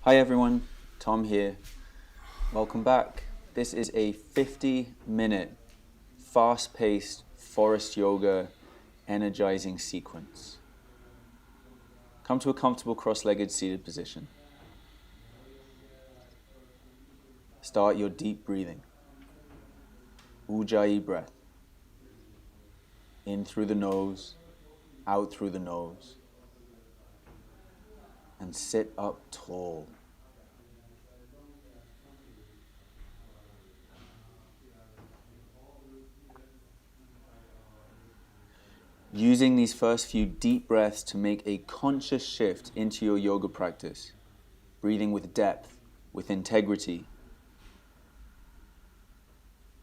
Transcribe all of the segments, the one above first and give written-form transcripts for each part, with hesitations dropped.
Hi everyone, Tom here. Welcome back. This is a 50-minute, fast-paced Forrest yoga energizing sequence. Come to a comfortable cross-legged seated position. Start your deep breathing. Ujjayi breath. In through the nose, out through the nose. And sit up tall. Using these first few deep breaths to make a conscious shift into your yoga practice. Breathing with depth, with integrity.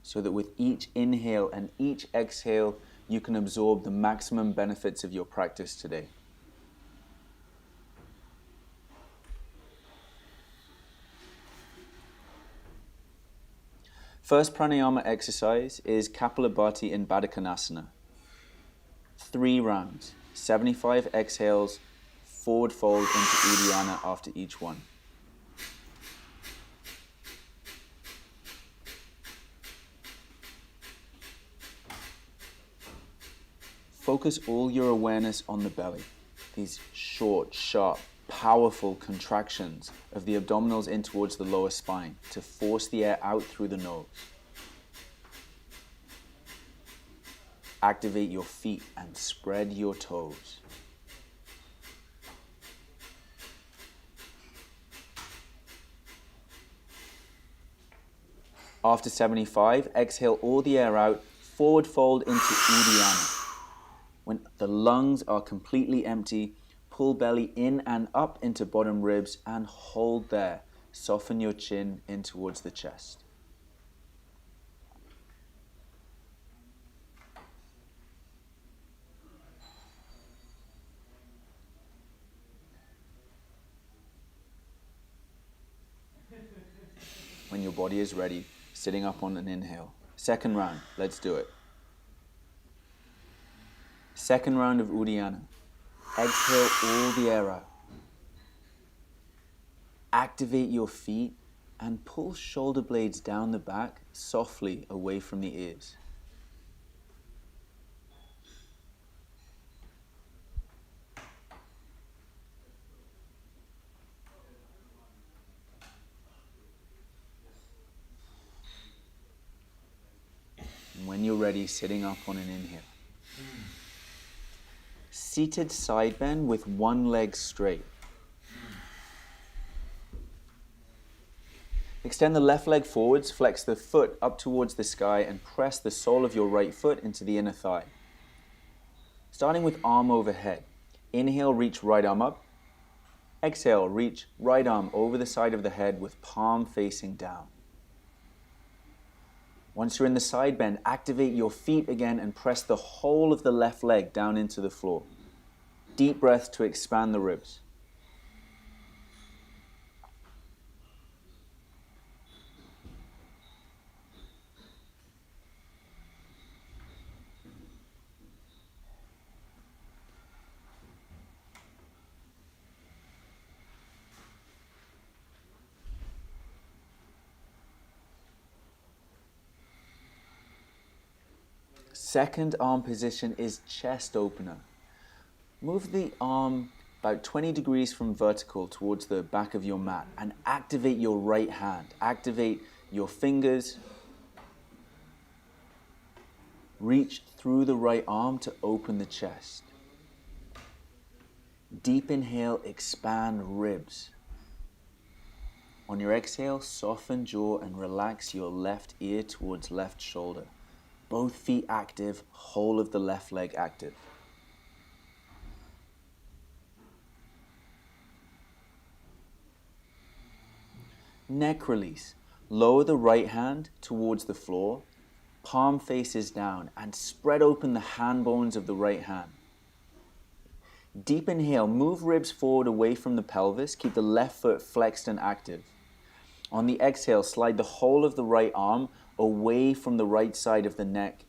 So that with each inhale and each exhale, you can absorb the maximum benefits of your practice today. First pranayama exercise is Kapalabhati in Baddha Konasana. 3 rounds, 75 exhales, forward fold into Uddiyana after each one. Focus all your awareness on the belly. These short, sharp, powerful contractions of the abdominals in towards the lower spine to force the air out through the nose. Activate your feet and spread your toes. After 75, exhale all the air out, forward fold into Uddiyana. When the lungs are completely empty, pull belly in and up into bottom ribs and hold there. Soften your chin in towards the chest. When your body is ready, sitting up on an inhale. Second round, let's do it. Second round of Uddiyana. Exhale all the air out. Activate your feet and pull shoulder blades down the back softly away from the ears. And when you're ready, sitting up on an inhale. Seated side bend with one leg straight. Extend the left leg forwards, flex the foot up towards the sky and press the sole of your right foot into the inner thigh. Starting with arm overhead. Inhale, reach right arm up. Exhale, reach right arm over the side of the head with palm facing down. Once you're in the side bend, activate your feet again and press the whole of the left leg down into the floor. Deep breath to expand the ribs. Second arm position is chest opener. Move the arm about 20 degrees from vertical towards the back of your mat and activate your right hand. Activate your fingers. Reach through the right arm to open the chest. Deep inhale, expand ribs. On your exhale, soften jaw and relax your left ear towards left shoulder. Both feet active, whole of the left leg active. Neck release. Lower the right hand towards the floor, palm faces down, and spread open the hand bones of the right hand. Deep inhale, move ribs forward away from the pelvis, keep the left foot flexed and active. On the exhale, slide the whole of the right arm away from the right side of the neck.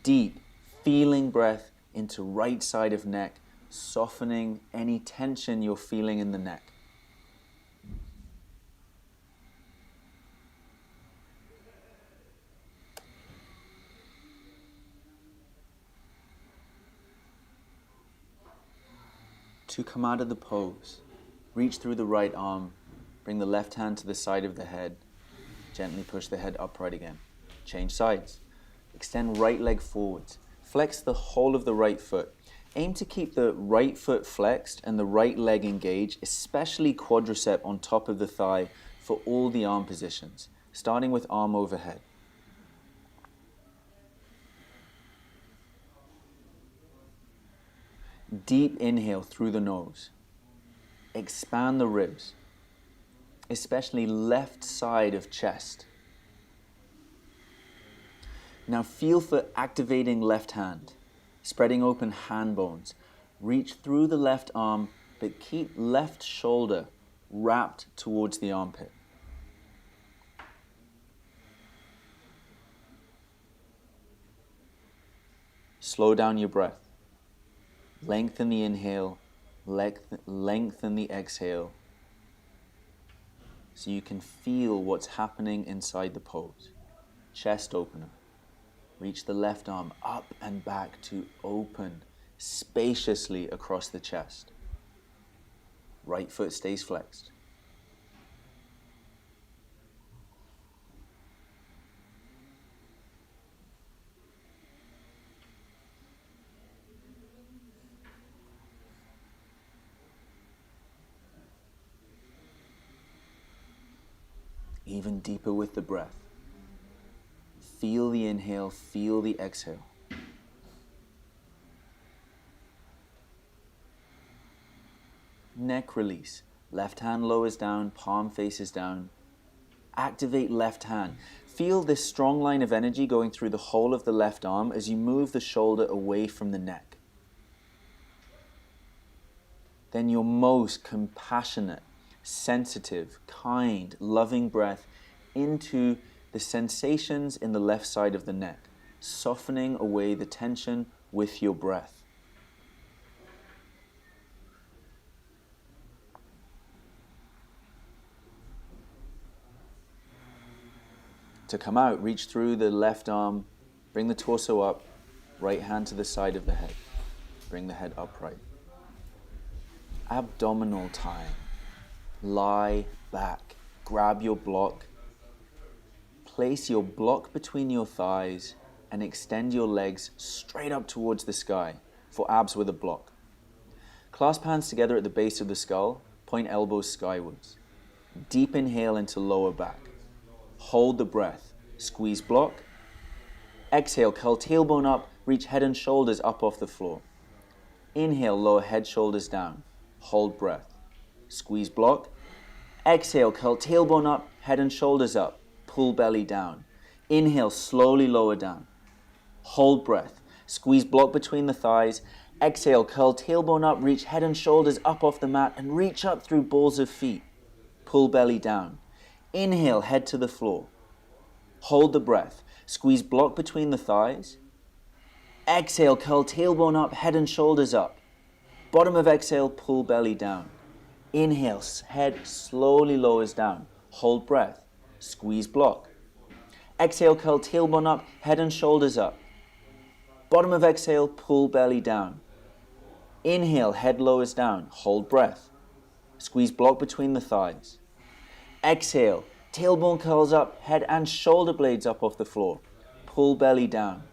Deep, feeling breath into right side of neck, softening any tension you're feeling in the neck. To come out of the pose, reach through the right arm, bring the left hand to the side of the head, gently push the head upright again. Change sides. Extend right leg forwards. Flex the whole of the right foot. Aim to keep the right foot flexed and the right leg engaged, especially quadricep on top of the thigh for all the arm positions, starting with arm overhead. Deep inhale through the nose. Expand the ribs, especially left side of chest. Now feel for activating left hand, spreading open hand bones. Reach through the left arm, but keep left shoulder wrapped towards the armpit. Slow down your breath. Lengthen the inhale, lengthen the exhale, so you can feel what's happening inside the pose. Chest opener. Reach the left arm up and back to open spaciously across the chest. Right foot stays flexed. Even deeper with the breath. Feel the inhale, feel the exhale. Neck release. Left hand lowers down, palm faces down. Activate left hand. Feel this strong line of energy going through the whole of the left arm as you move the shoulder away from the neck. Then your most compassionate, sensitive, kind, loving breath into the sensations in the left side of the neck, softening away the tension with your breath. To come out, reach through the left arm, bring the torso up, right hand to the side of the head. Bring the head upright. Abdominal time. Lie back, grab your block. Place your block between your thighs and extend your legs straight up towards the sky for abs with a block. Clasp hands together at the base of the skull, point elbows skywards. Deep inhale into lower back. Hold the breath, squeeze block. Exhale, curl tailbone up, reach head and shoulders up off the floor. Inhale, lower head, shoulders down. Hold breath. Squeeze block. Exhale, curl tailbone up, head and shoulders up. Pull belly down. Inhale, slowly lower down. Hold breath. Squeeze block between the thighs. Exhale, curl tailbone up, reach head and shoulders up off the mat and reach up through balls of feet. Pull belly down. Inhale, head to the floor. Hold the breath. Squeeze block between the thighs. Exhale, curl tailbone up, head and shoulders up. Bottom of exhale, pull belly down. Inhale, head slowly lowers down. Hold breath. Squeeze block. Exhale, curl tailbone up, head and shoulders up. Bottom of exhale, pull belly down. Inhale, head lowers down. Hold breath. Squeeze block between the thighs. Exhale, tailbone curls up, head and shoulder blades up off the floor. Pull belly down.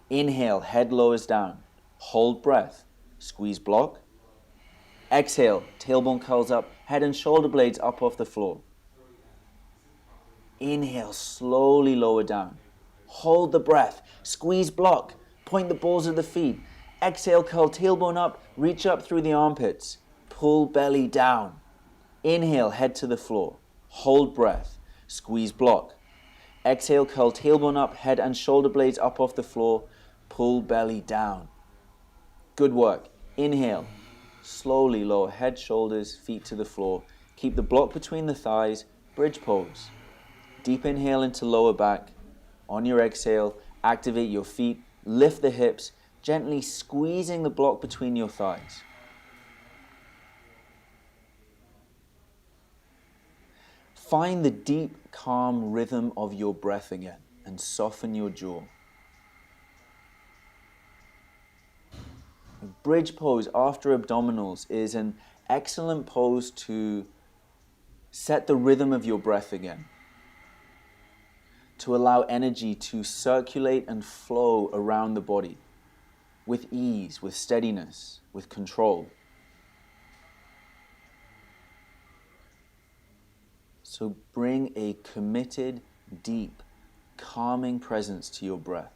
Inhale, head lowers down. Hold breath. Squeeze block. Exhale, tailbone curls up, head and shoulder blades up off the floor. Inhale, slowly lower down. Hold the breath. Squeeze block. Point the balls of the feet. Exhale, curl tailbone up, reach up through the armpits. Pull belly down. Inhale, head to the floor. Hold breath. Squeeze block. Exhale, curl tailbone up, head and shoulder blades up off the floor. Pull belly down. Good work. Inhale. Slowly lower head, shoulders, feet to the floor. Keep the block between the thighs. Bridge pose. Deep inhale into lower back. On your exhale, activate your feet. Lift the hips, gently squeezing the block between your thighs. Find the deep, calm rhythm of your breath again and soften your jaw. Bridge pose after abdominals is an excellent pose to set the rhythm of your breath again, to allow energy to circulate and flow around the body with ease, with steadiness, with control. So bring a committed, deep, calming presence to your breath.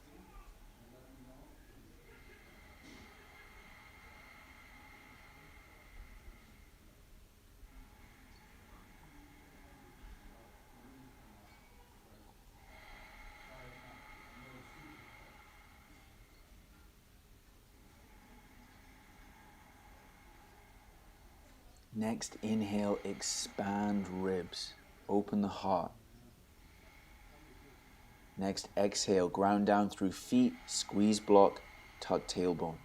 Next, inhale, expand ribs, open the heart. Next, exhale, ground down through feet, squeeze block, tuck tailbone.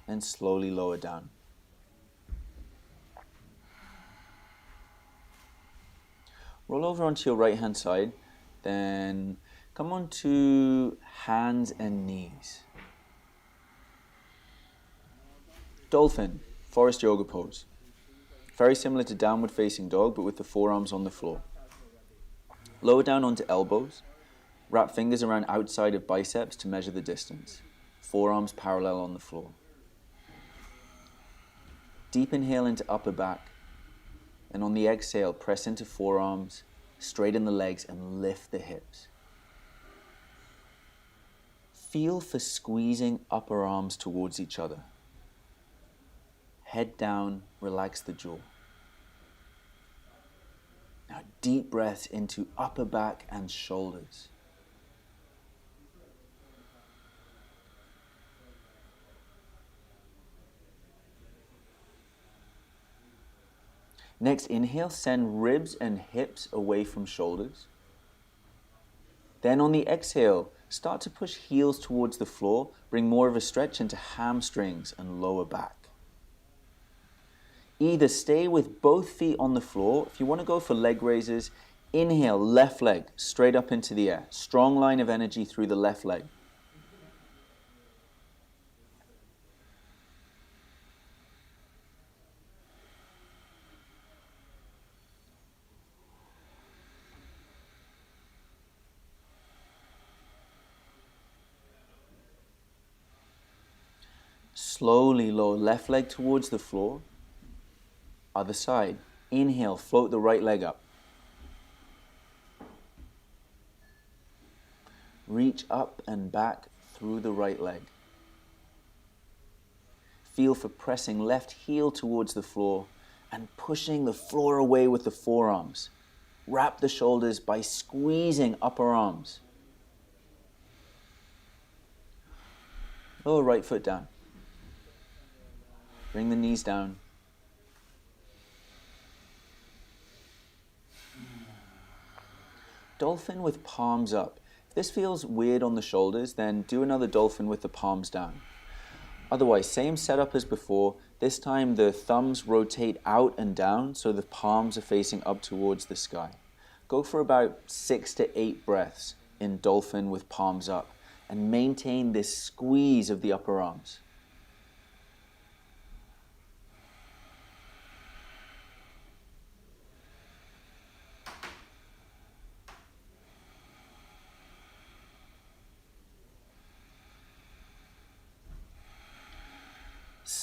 And slowly lower down. Roll over onto your right hand side, then come on to hands and knees. Dolphin, Forrest yoga pose. Very similar to downward facing dog, but with the forearms on the floor. Lower down onto elbows. Wrap fingers around outside of biceps to measure the distance. Forearms parallel on the floor. Deep inhale into upper back. And on the exhale, press into forearms, straighten the legs, and lift the hips. Feel for squeezing upper arms towards each other. Head down, relax the jaw. Now deep breaths into upper back and shoulders. Next, inhale, send ribs and hips away from shoulders. Then on the exhale, start to push heels towards the floor, bring more of a stretch into hamstrings and lower back. Either stay with both feet on the floor. If you want to go for leg raises, inhale, left leg straight up into the air. Strong line of energy through the left leg. Slowly lower left leg towards the floor. Other side. Inhale, float the right leg up. Reach up and back through the right leg. Feel for pressing left heel towards the floor and pushing the floor away with the forearms. Wrap the shoulders by squeezing upper arms. Lower right foot down. Bring the knees down. Dolphin with palms up. If this feels weird on the shoulders, then do another dolphin with the palms down. Otherwise, same setup as before. This time the thumbs rotate out and down so the palms are facing up towards the sky. Go for about 6 to 8 breaths in dolphin with palms up and maintain this squeeze of the upper arms.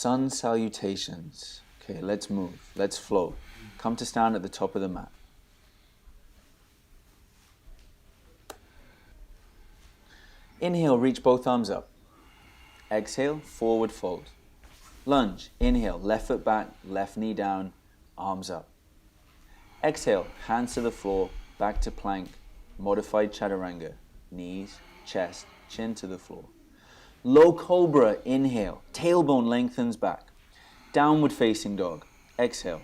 Sun salutations. Okay, let's move. Let's flow. Come to stand at the top of the mat. Inhale, reach both arms up. Exhale, forward fold. Lunge. Inhale, left foot back, left knee down, arms up. Exhale, hands to the floor, back to plank, modified chaturanga. Knees, chest, chin to the floor. Low cobra, inhale, tailbone lengthens back. Downward facing dog, exhale.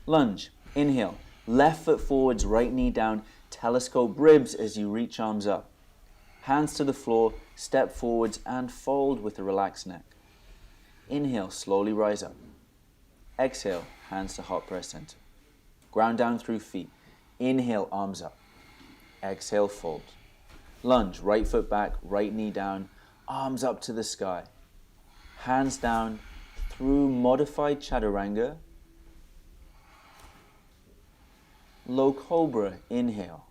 Lunge, inhale, left foot forwards, right knee down, telescope ribs as you reach arms up. Hands to the floor, step forwards and fold with a relaxed neck. Inhale, slowly rise up. Exhale, hands to heart press center. Ground down through feet. Inhale, arms up. Exhale, fold. Lunge, right foot back, right knee down, arms up to the sky. Hands down through modified chaturanga. Low cobra, inhale.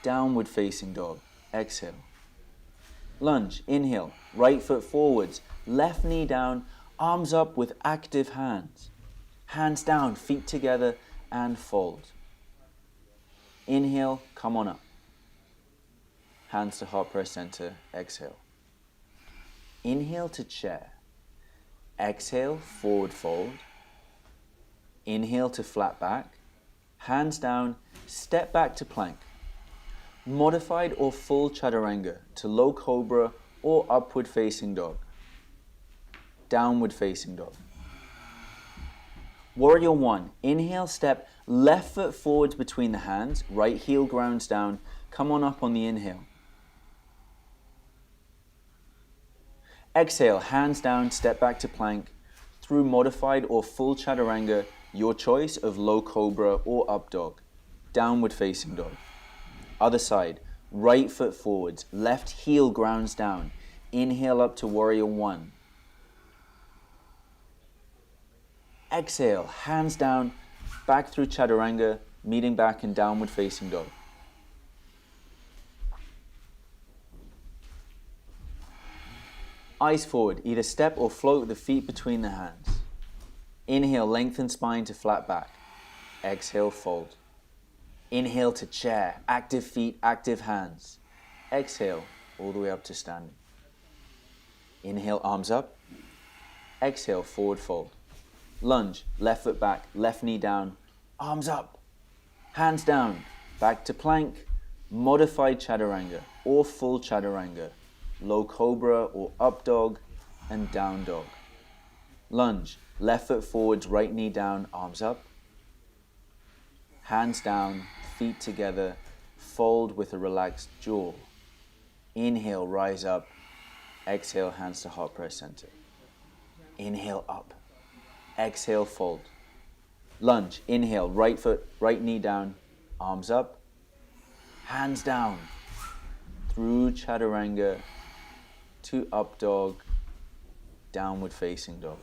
Downward facing dog, exhale. Lunge, inhale, right foot forwards, left knee down, arms up with active hands. Hands down, feet together and fold. Inhale, come on up. Hands to heart press center, exhale. Inhale to chair. Exhale, forward fold. Inhale to flat back. Hands down, step back to plank. Modified or full chaturanga to low cobra or upward facing dog. Downward facing dog. Warrior one, inhale, step left foot forwards between the hands, right heel grounds down, come on up on the inhale. Exhale, hands down, step back to plank, through modified or full chaturanga, your choice of low cobra or up dog, downward facing dog. Other side, right foot forwards, left heel grounds down, inhale up to warrior one. Exhale, hands down, back through chaturanga, meeting back in downward facing dog. Eyes forward, either step or float with the feet between the hands. Inhale, lengthen spine to flat back. Exhale, fold. Inhale to chair, active feet, active hands. Exhale, all the way up to standing. Inhale, arms up. Exhale, forward fold. Lunge, left foot back, left knee down, arms up. Hands down, back to plank, modified chaturanga or full chaturanga. Low cobra or up dog and down dog. Lunge, left foot forwards, right knee down, arms up. Hands down, feet together, fold with a relaxed jaw. Inhale, rise up. Exhale, hands to heart press center. Inhale, up. Exhale, fold. Lunge, inhale, right foot, right knee down, arms up. Hands down, through chaturanga to up dog, downward facing dog.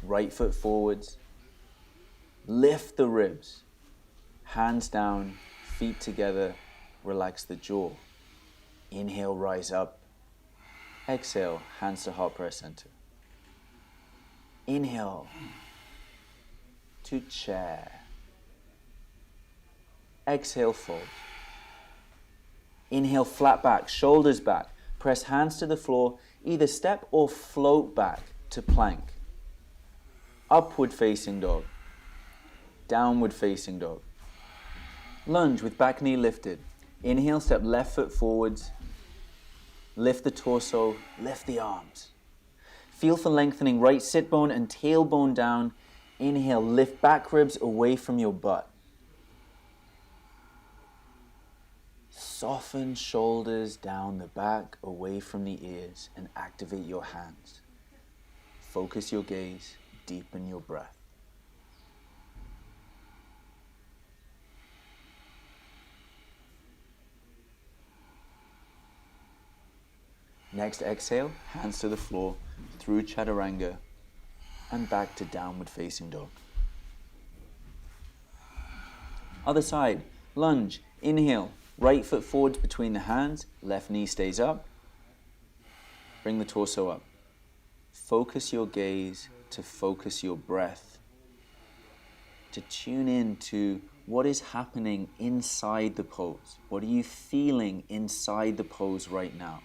Right foot forwards, lift the ribs, hands down, feet together, relax the jaw. Inhale, rise up. Exhale, hands to heart press center. Inhale to chair. Exhale, fold. Inhale, flat back, shoulders back. Press hands to the floor, either step or float back to plank. Upward facing dog. Downward facing dog. Lunge with back knee lifted. Inhale, step left foot forwards. Lift the torso, lift the arms. Feel for lengthening right sit bone and tailbone down. Inhale, lift back ribs away from your butt. Soften shoulders down the back, away from the ears, and activate your hands. Focus your gaze, deepen your breath. Next exhale, hands to the floor, through chaturanga, and back to downward facing dog. Other side, lunge, inhale, right foot forwards between the hands, left knee stays up. Bring the torso up. Focus your gaze to focus your breath, to tune in to what is happening inside the pose. What are you feeling inside the pose right now?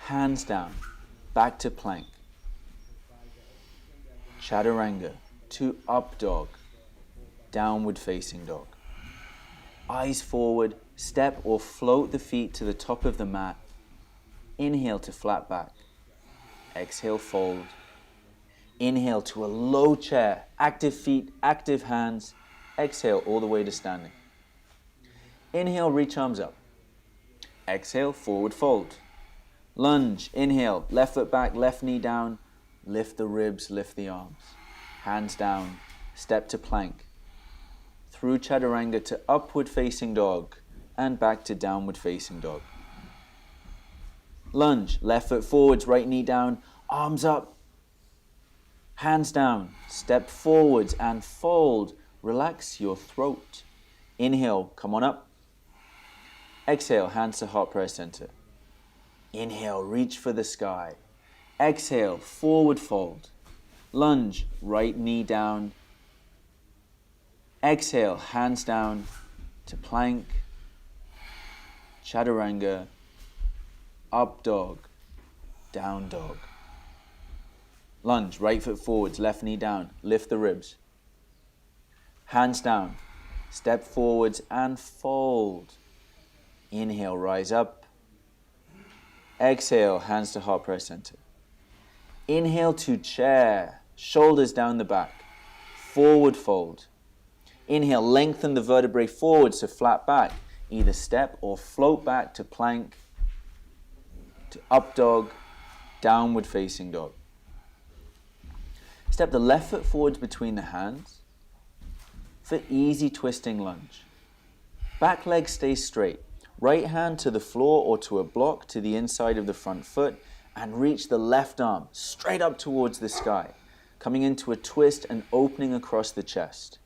Hands down, back to plank. Chaturanga to up dog, downward facing dog. Eyes forward, step or float the feet to the top of the mat. Inhale to flat back. Exhale, fold. Inhale to a low chair, active feet, active hands. Exhale all the way to standing. Inhale, reach arms up. Exhale, forward fold. Lunge, inhale, left foot back, left knee down. Lift the ribs, lift the arms. Hands down, step to plank. Through chaturanga to upward facing dog and back to downward facing dog. Lunge, left foot forwards, right knee down, arms up. Hands down, step forwards and fold. Relax your throat. Inhale, come on up. Exhale, hands to heart press center. Inhale, reach for the sky. Exhale, forward fold. Lunge, right knee down. Exhale, hands down to plank, chaturanga, up dog, down dog. Lunge, right foot forwards, left knee down, lift the ribs. Hands down, step forwards and fold. Inhale, rise up. Exhale, hands to heart press center. Inhale to chair, shoulders down the back, forward fold. Inhale, lengthen the vertebrae forwards to flat back. Either step or float back to plank, to up dog, downward facing dog. Step the left foot forwards between the hands for easy twisting lunge. Back leg stays straight. Right hand to the floor or to a block to the inside of the front foot, and reach the left arm straight up towards the sky, coming into a twist and opening across the chest.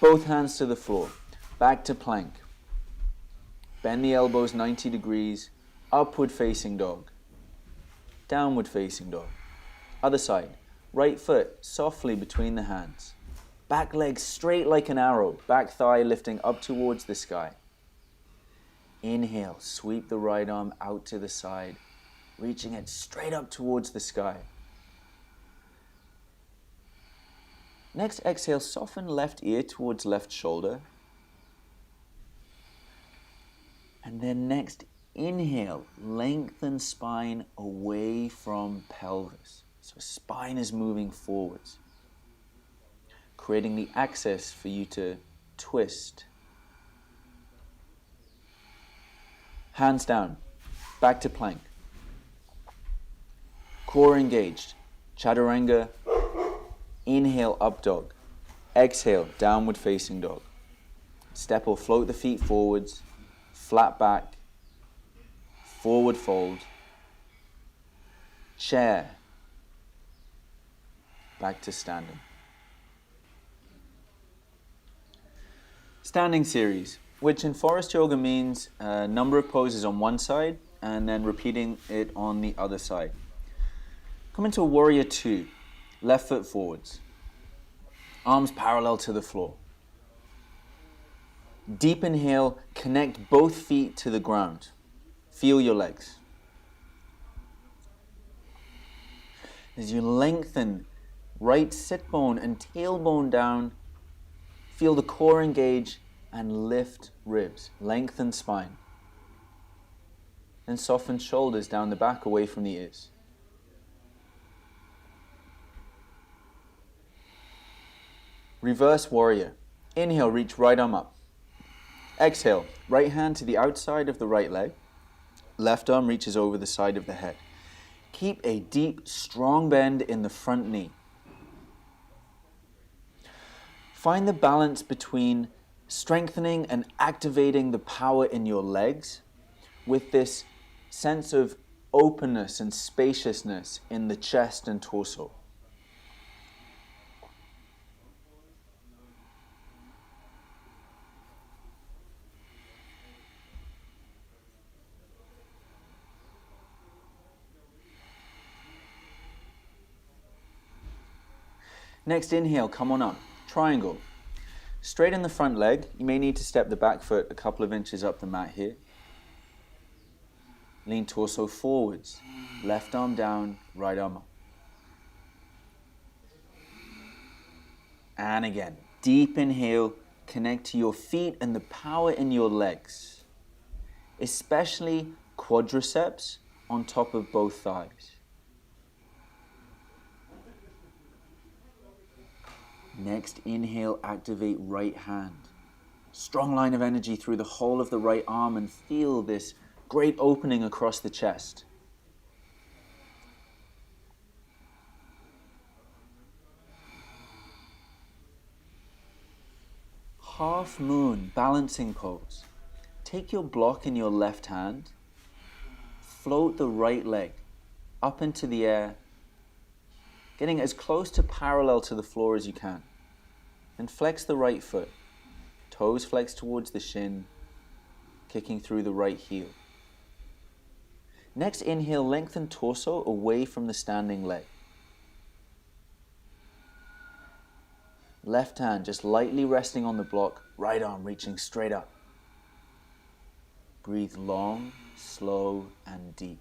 Both hands to the floor, back to plank. Bend the elbows 90 degrees, upward facing dog, downward facing dog. Other side, right foot softly between the hands. Back leg straight like an arrow, back thigh lifting up towards the sky. Inhale, sweep the right arm out to the side, reaching it straight up towards the sky. Next exhale, soften left ear towards left shoulder. And then next inhale, lengthen spine away from pelvis. So spine is moving forwards, creating the access for you to twist. Hands down, back to plank. Core engaged, chaturanga. Inhale, up dog. Exhale, downward facing dog. Step or float the feet forwards, flat back, forward fold, chair, back to standing. Standing series, which in Forrest Yoga means a number of poses on one side and then repeating it on the other side. Come into a warrior two. Left foot forwards, arms parallel to the floor. Deep inhale, connect both feet to the ground. Feel your legs. As you lengthen right sit bone and tailbone down, feel the core engage and lift ribs. Lengthen spine. Then soften shoulders down the back away from the ears. Reverse warrior. Inhale, reach right arm up. Exhale, right hand to the outside of the right leg. Left arm reaches over the side of the head. Keep a deep, strong bend in the front knee. Find the balance between strengthening and activating the power in your legs with this sense of openness and spaciousness in the chest and torso. Next inhale, come on up. Triangle. Straighten the front leg. You may need to step the back foot a couple of inches up the mat here. Lean torso forwards. Left arm down, right arm up. And again. Deep inhale, connect to your feet and the power in your legs, especially quadriceps on top of both thighs. Next, inhale, activate right hand. Strong line of energy through the whole of the right arm and feel this great opening across the chest. Half moon balancing pose. Take your block in your left hand, float the right leg up into the air, getting as close to parallel to the floor as you can. And flex the right foot, toes flex towards the shin, kicking through the right heel. Next, inhale, lengthen torso away from the standing leg. Left hand just lightly resting on the block, right arm reaching straight up. Breathe long, slow, and deep.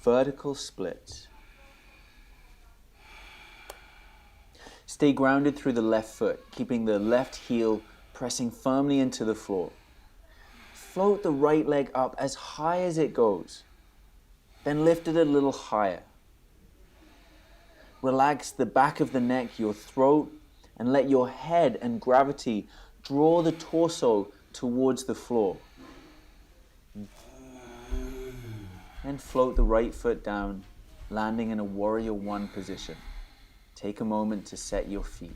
Vertical split. Stay grounded through the left foot, keeping the left heel pressing firmly into the floor. Float the right leg up as high as it goes, then lift it a little higher. Relax the back of the neck, your throat, and let your head and gravity draw the torso towards the floor. Then float the right foot down, landing in a warrior one position. Take a moment to set your feet.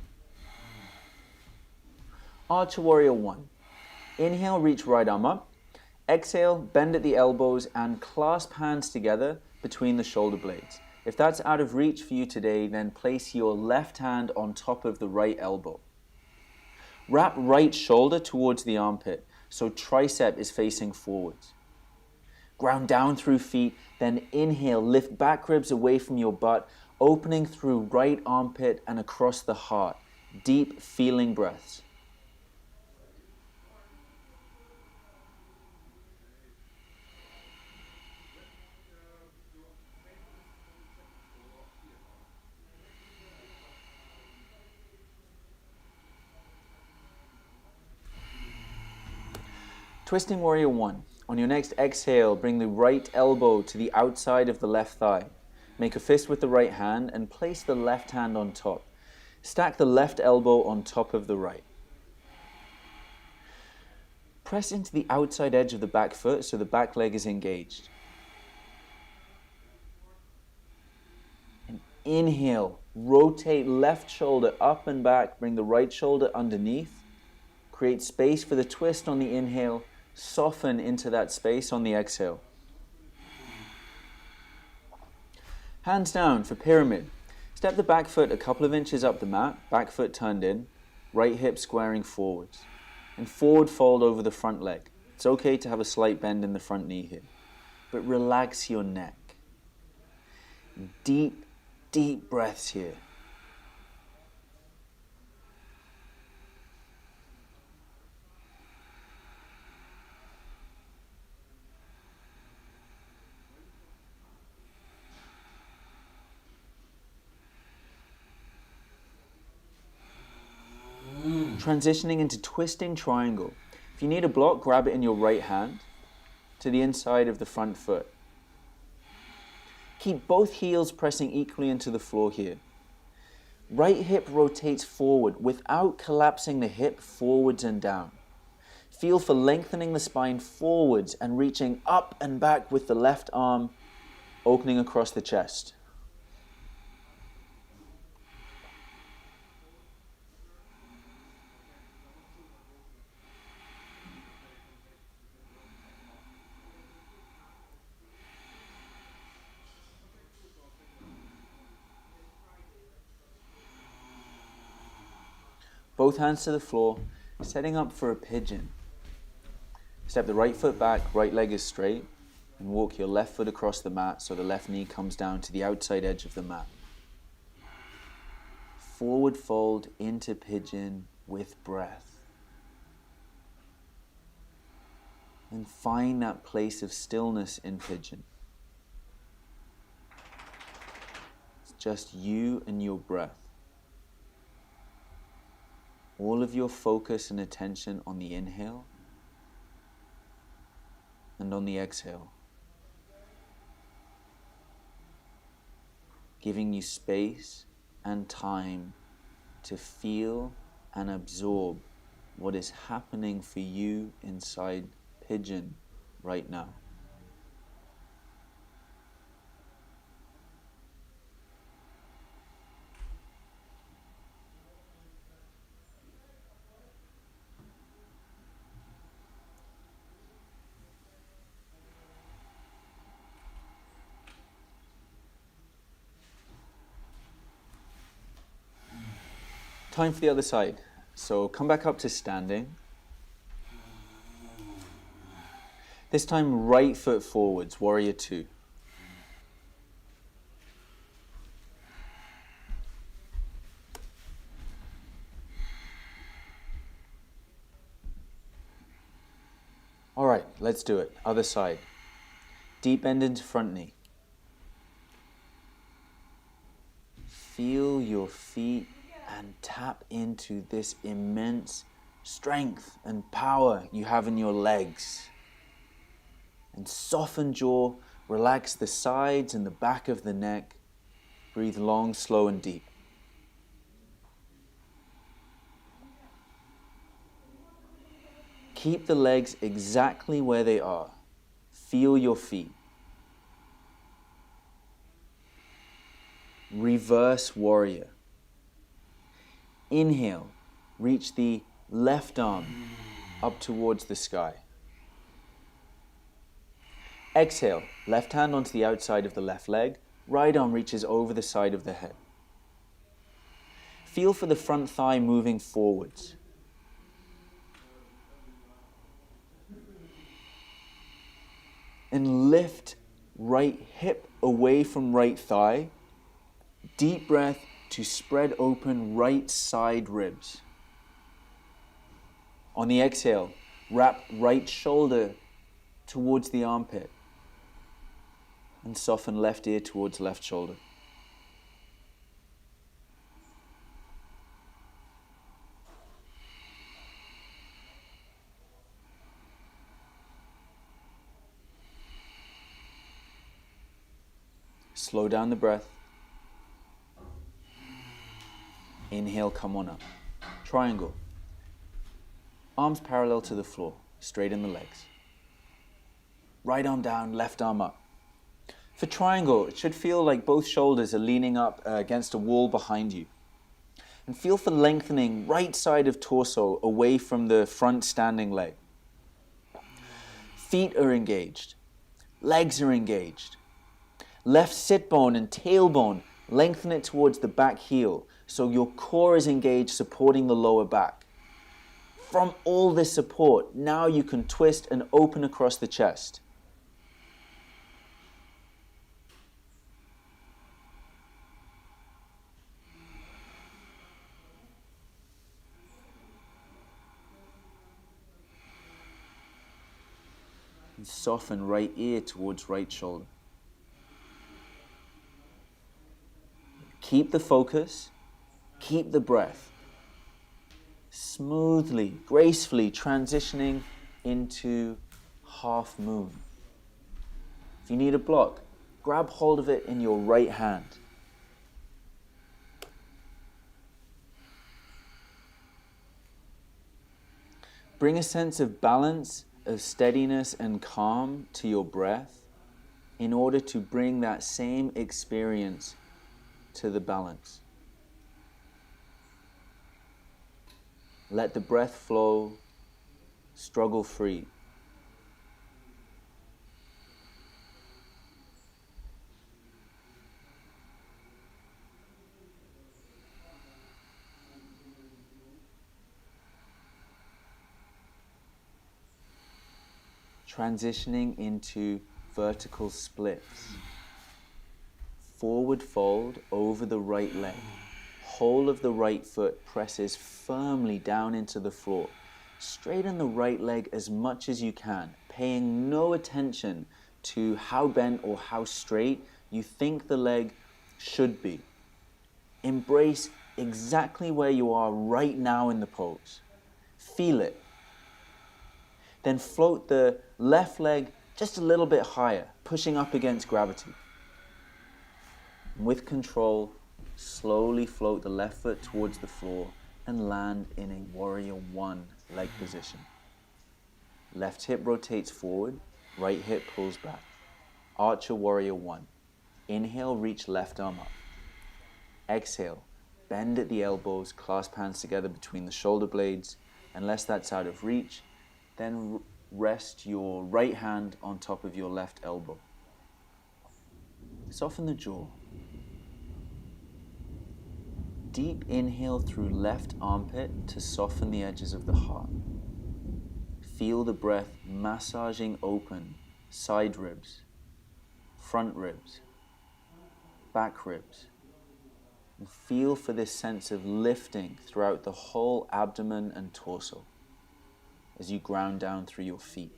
Archer warrior one. Inhale, reach right arm up. Exhale, bend at the elbows and clasp hands together between the shoulder blades. If that's out of reach for you today, then place your left hand on top of the right elbow. Wrap right shoulder towards the armpit, so tricep is facing forwards. Ground down through feet, then inhale, lift back ribs away from your butt, opening through right armpit and across the heart. Deep feeling breaths. Twisting warrior one. On your next exhale, bring the right elbow to the outside of the left thigh. Make a fist with the right hand and place the left hand on top. Stack the left elbow on top of the right. Press into the outside edge of the back foot so the back leg is engaged. And inhale, rotate left shoulder up and back, bring the right shoulder underneath. Create space for the twist on the inhale. Soften into that space on the exhale. Hands down for pyramid. Step the back foot a couple of inches up the mat, back foot turned in, right hip squaring forwards. And forward fold over the front leg. It's okay to have a slight bend in the front knee here, but relax your neck. Deep, deep breaths here. Transitioning into twisting triangle. If you need a block, grab it in your right hand to the inside of the front foot. Keep both heels pressing equally into the floor here. Right hip rotates forward without collapsing the hip forwards and down. Feel for lengthening the spine forwards and reaching up and back with the left arm, opening across the chest. Both hands to the floor, setting up for a pigeon. Step the right foot back, right leg is straight, and walk your left foot across the mat so the left knee comes down to the outside edge of the mat. Forward fold into pigeon with breath. And find that place of stillness in pigeon. It's just you and your breath. all of your focus and attention on the inhale and on the exhale, giving you space and time to feel and absorb what is happening for you inside Pigeon right now. Time for the other side. So come back up to standing. This time, right foot forwards, warrior two. All right, let's do it. Other side. Deep bend into front knee. Feel your feet and tap into this immense strength and power you have in your legs. And soften jaw, relax the sides and the back of the neck. Breathe long, slow, and deep. Keep the legs exactly where they are. Feel your feet. Reverse warrior. Inhale, reach the left arm up towards the sky. Exhale, left hand onto the outside of the left leg, right arm reaches over the side of the head. Feel for the front thigh moving forwards. And lift right hip away from right thigh. Deep breath to spread open right side ribs. On the exhale, wrap right shoulder towards the armpit and soften left ear towards left shoulder. Slow down the breath. Inhale, come on up. Triangle. Arms parallel to the floor, straighten the legs. Right arm down, left arm up. For triangle, it should feel like both shoulders are leaning up against a wall behind you. And feel for lengthening right side of torso away from the front standing leg. Feet are engaged. Legs are engaged. Left sit bone and tailbone, lengthen it towards the back heel so your core is engaged, supporting the lower back. From all this support, now you can twist and open across the chest. And soften right ear towards right shoulder. Keep the focus, keep the breath. Smoothly, gracefully transitioning into half moon. If you need a block, grab hold of it in your right hand. Bring a sense of balance, of steadiness and calm to your breath in order to bring that same experience to the balance. Let the breath flow, struggle free. Transitioning into vertical splits. Forward fold over the right leg. Whole of the right foot presses firmly down into the floor. Straighten the right leg as much as you can, paying no attention to how bent or how straight you think the leg should be. Embrace exactly where you are right now in the pose. Feel it. Then float the left leg just a little bit higher, pushing up against gravity. With control, slowly float the left foot towards the floor and land in a warrior one leg position. Left hip rotates forward, right hip pulls back. Archer warrior one. Inhale, reach left arm up. Exhale, bend at the elbows, clasp hands together between the shoulder blades. Unless that's out of reach, then rest your right hand on top of your left elbow. Soften the jaw. Deep inhale through left armpit to soften the edges of the heart. Feel the breath massaging open side ribs, front ribs, back ribs. And feel for this sense of lifting throughout the whole abdomen and torso as you ground down through your feet.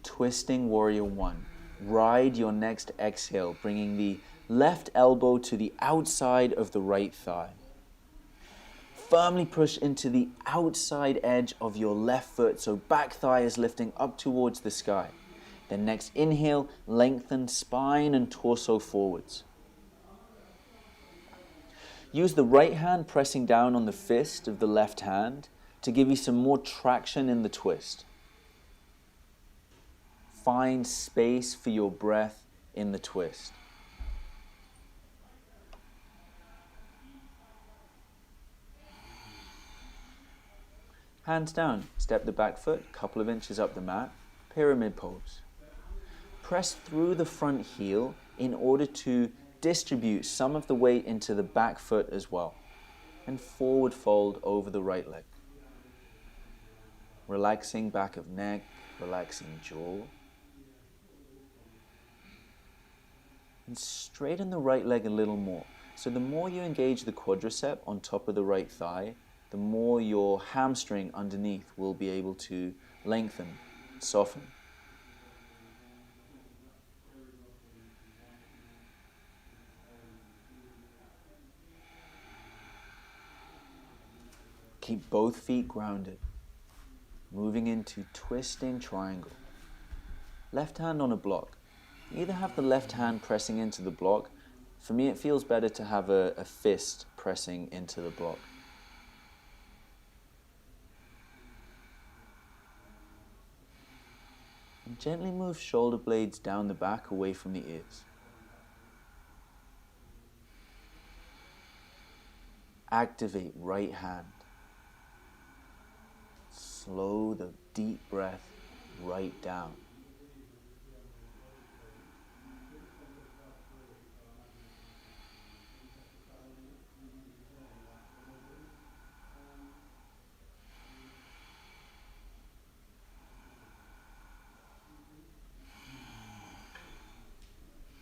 Twisting warrior one. Ride your next exhale, bringing the left elbow to the outside of the right thigh. Firmly push into the outside edge of your left foot so back thigh is lifting up towards the sky. Then next inhale, lengthen spine and torso forwards. Use the right hand pressing down on the fist of the left hand to give you some more traction in the twist. Find space for your breath in the twist. Hands down, step the back foot a couple of inches up the mat, pyramid pose. Press through the front heel in order to distribute some of the weight into the back foot as well, and forward fold over the right leg. Relaxing back of neck, relaxing jaw. And straighten the right leg a little more. So the more you engage the quadricep on top of the right thigh, the more your hamstring underneath will be able to lengthen, soften. Keep both feet grounded, moving into twisting triangle. Left hand on a block. Either have the left hand pressing into the block. For me, it feels better to have a fist pressing into the block. And gently move shoulder blades down the back away from the ears. Activate right hand. Slow the deep breath right down.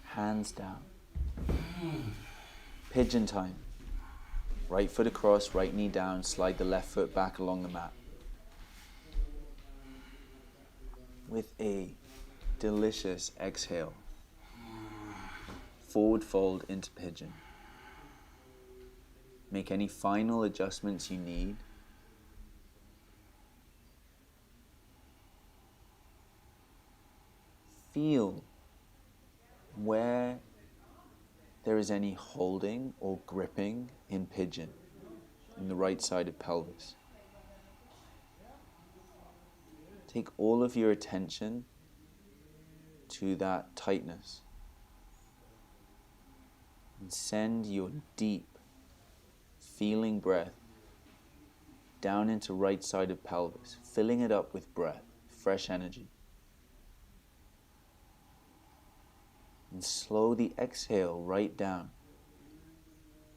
Hands down. Pigeon time. Right foot across, right knee down, slide the left foot back along the mat. With a delicious exhale, forward fold into pigeon. Make any final adjustments you need. Feel where there is any holding or gripping in pigeon in the right side of pelvis. Take all of your attention to that tightness and send your deep, feeling breath down into right side of pelvis, filling it up with breath, fresh energy. And slow the exhale right down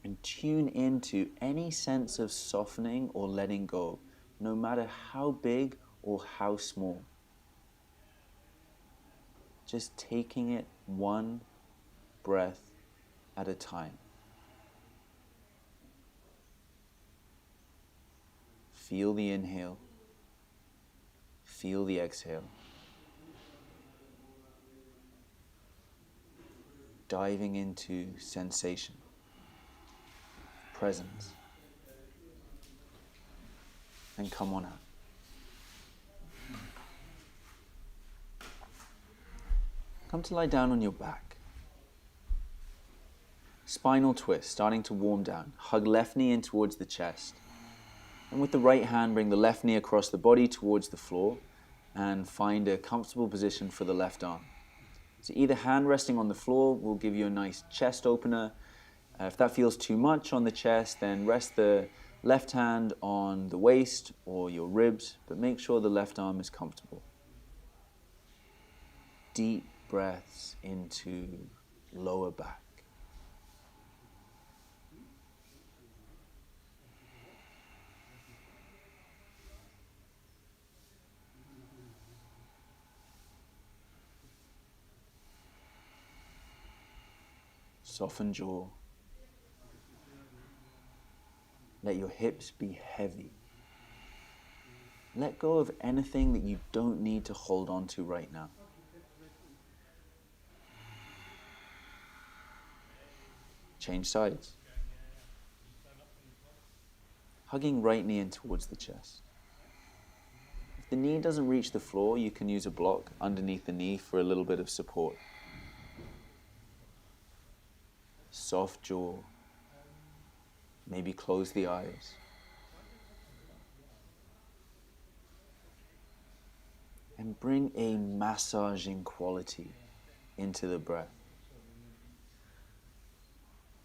and tune into any sense of softening or letting go, no matter how big or how small. Just taking it one breath at a time. Feel the inhale. feel the exhale. Diving into sensation, presence, and come on out. Come to lie down on your back. Spinal twist, starting to warm down. Hug left knee in towards the chest. And with the right hand, bring the left knee across the body towards the floor and find a comfortable position for the left arm. So either hand resting on the floor will give you a nice chest opener. If that feels too much on the chest, then rest the left hand on the waist or your ribs, but make sure the left arm is comfortable. Deep breaths into lower back. Soften jaw. Let your hips be heavy. Let go of anything that you don't need to hold on to right now. Change sides. Hugging right knee in towards the chest. If the knee doesn't reach the floor, you can use a block underneath the knee for a little bit of support. Soft jaw. Maybe close the eyes. And bring a massaging quality into the breath.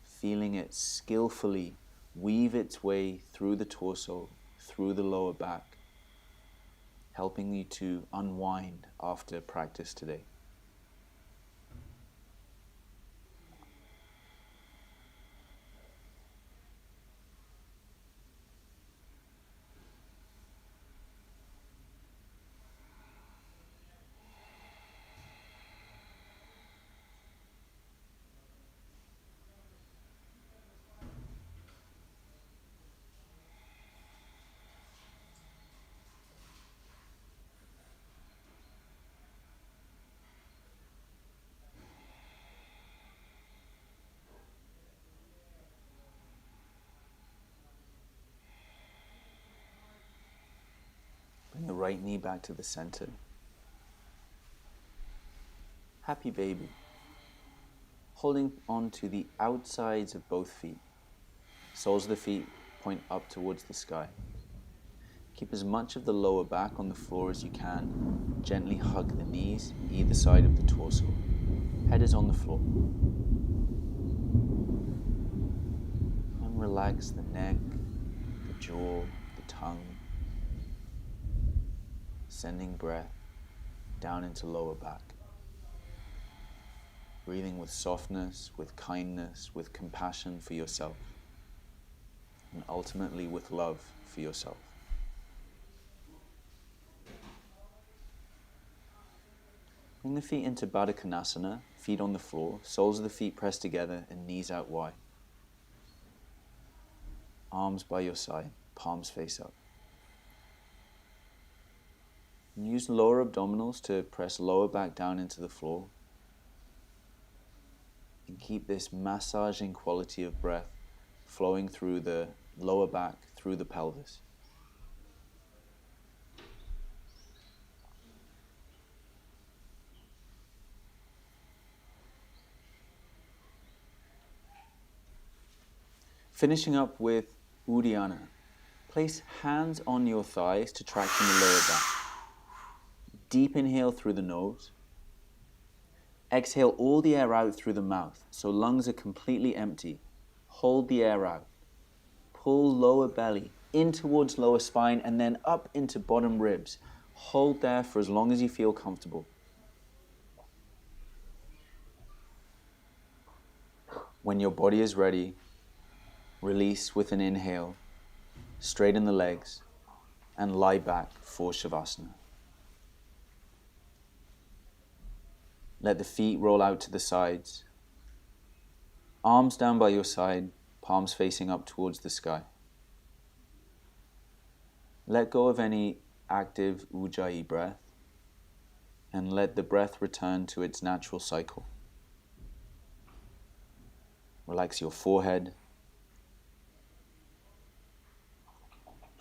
Feeling it skillfully weave its way through the torso, through the lower back, helping you to unwind after practice today. Bring the right knee back to the center. Happy baby. Holding on to the outsides of both feet. Soles of the feet point up towards the sky. Keep as much of the lower back on the floor as you can. Gently hug the knees either side of the torso. Head is on the floor. And relax the neck, the jaw, the tongue. Sending breath down into lower back. Breathing with softness, with kindness, with compassion for yourself. And ultimately with love for yourself. Bring the feet into Baddha Konasana, feet on the floor, soles of the feet pressed together and knees out wide. Arms by your side, palms face up. And use lower abdominals to press lower back down into the floor. And keep this massaging quality of breath flowing through the lower back, through the pelvis. Finishing up with Uddiyana. Place hands on your thighs to traction the lower back. Deep inhale through the nose. Exhale all the air out through the mouth, so lungs are completely empty. Hold the air out. Pull lower belly in towards lower spine and then up into bottom ribs. Hold there for as long as you feel comfortable. When your body is ready, release with an inhale, straighten the legs, and lie back for Shavasana. Let the feet roll out to the sides. Arms down by your side, palms facing up towards the sky. Let go of any active Ujjayi breath and let the breath return to its natural cycle. Relax your forehead,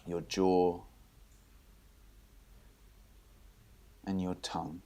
your jaw, and your tongue.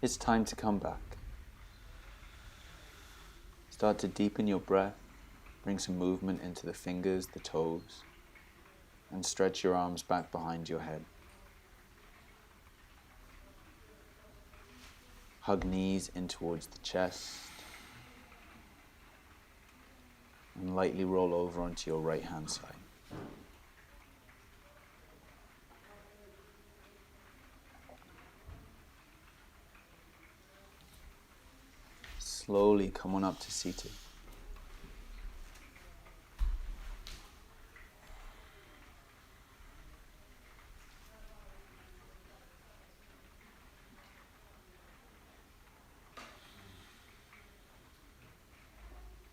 It's time to come back. Start to deepen your breath, bring some movement into the fingers, the toes, and stretch your arms back behind your head. Hug knees in towards the chest, and lightly roll over onto your right hand side. Slowly come on up to seated.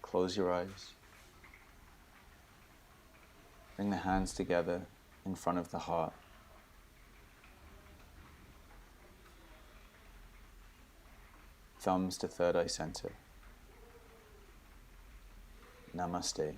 Close your eyes. Bring the hands together in front of the heart. Thumbs to third eye center. Namaste.